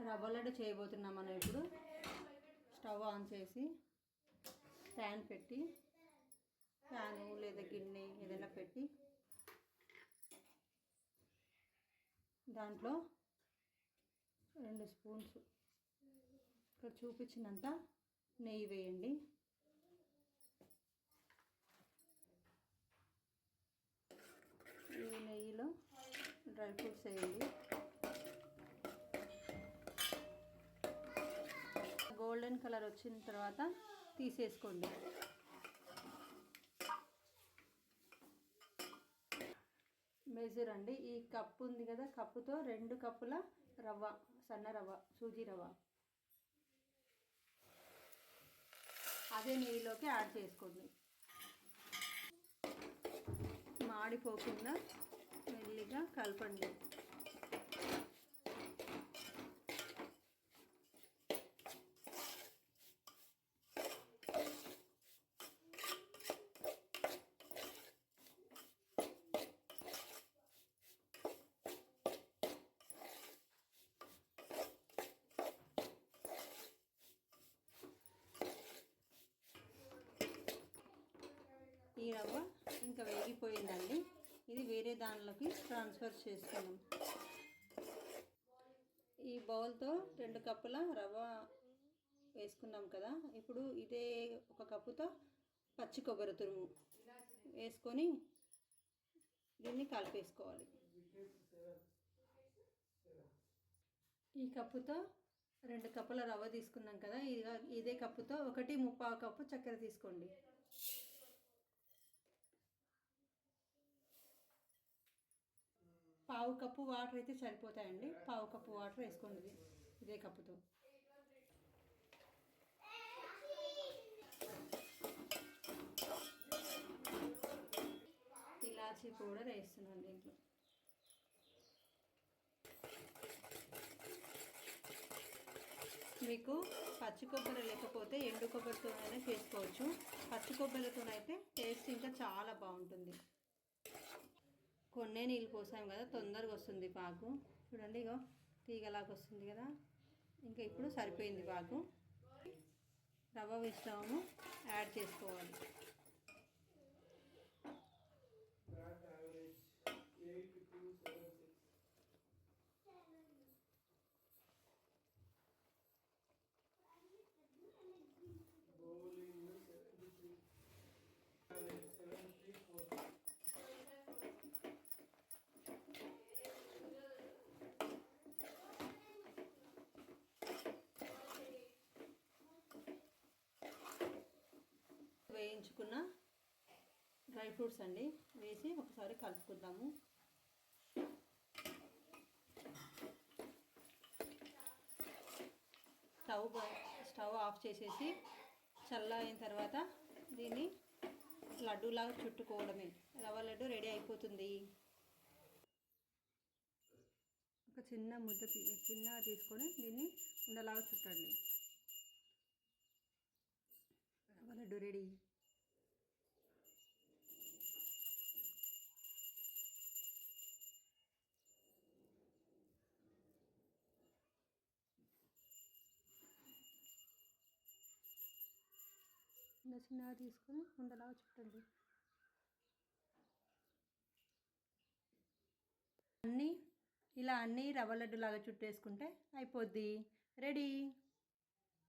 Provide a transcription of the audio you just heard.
రవ్వ లడ్డు చేయబోతున్నాం మనం ఇప్పుడు. స్టవ్ ఆన్ చేసి ప్యాన్ పెట్టి, ప్యాను లేదా గిన్నె ఏదైనా పెట్టి దాంట్లో 2 స్పూన్స్ ఇక్కడ చూపించినంత నెయ్యి వేయండి. ఈ నెయ్యిలో డ్రై ఫ్రూట్స్ వేయండి. గోల్డెన్ కలర్ వచ్చిన తర్వాత తీసేసుకోండి. మెజర్ అండి, ఈ కప్పు ఉంది కదా, కప్పుతో 2 కప్పుల రవ్వ, సన్న రవ్వ, సూజీ రవ్వ అదే నెయ్యిలోకి యాడ్ చేసుకోండి. మాడిపోకుండా మెల్లిగా కలపండి. ఈ రవ్వ ఇంకా వేగిపోయిందండి. ఇది వేరే దానిలోకి ట్రాన్స్ఫర్ చేసుకున్నాం. ఈ బౌల్తో 2 కప్పుల రవ్వ వేసుకున్నాం కదా. ఇప్పుడు ఇదే 1 కప్పుతో పచ్చి కొబ్బరి తురుము వేసుకొని దీన్ని కలిపేసుకోవాలి. ఈ కప్పుతో 2 కప్పుల రవ్వ తీసుకున్నాం కదా, ఇదే కప్పుతో 1.25 కప్పు చక్కెర తీసుకోండి. పావు కప్పు వాటర్ అయితే సరిపోతాయండి. పావు కప్పు వాటర్ వేసుకోండి ఇదే కప్పుతో. ఇలాచీ పౌడర్ వేస్తున్నాను దీంట్లో. మీకు పచ్చి కొబ్బరి లేకపోతే ఎండు కొబ్బరితోనైనా చేసుకోవచ్చు. పచ్చి కొబ్బరితోనైతే టేస్ట్ ఇంకా చాలా బాగుంటుంది. కొన్నే నీళ్ళు పోసాం కదా, తొందరగా వస్తుంది పాకు. చూడండి, ఇగో తీగలాగా వస్తుంది కదా. ఇంకా ఇప్పుడు సరిపోయింది పాకు. రవ్వ మిశ్రమము యాడ్ చేసుకోవాలి. వేయించుకున్న డ్రై ఫ్రూట్స్ అండి వేసి ఒకసారి కలుపుకుందాము. స్టవ్ ఆఫ్ చేసేసి చల్లైన తర్వాత దీన్ని లడ్డూలాగా చుట్టుకోవడమే. రవ్వ లడ్డు రెడీ అయిపోతుంది. ఒక చిన్న ముద్ద చిన్నగా తీసుకొని దీన్ని ఉండలాగా చుట్టండి. రవ్వ లడ్డు రెడీ. చిన్నగా తీసుకొని ఉండలాగా చుట్టండి. అన్నీ రవ్వ లడ్డు లాగా చుట్టేసుకుంటే అయిపోద్ది, రెడీ.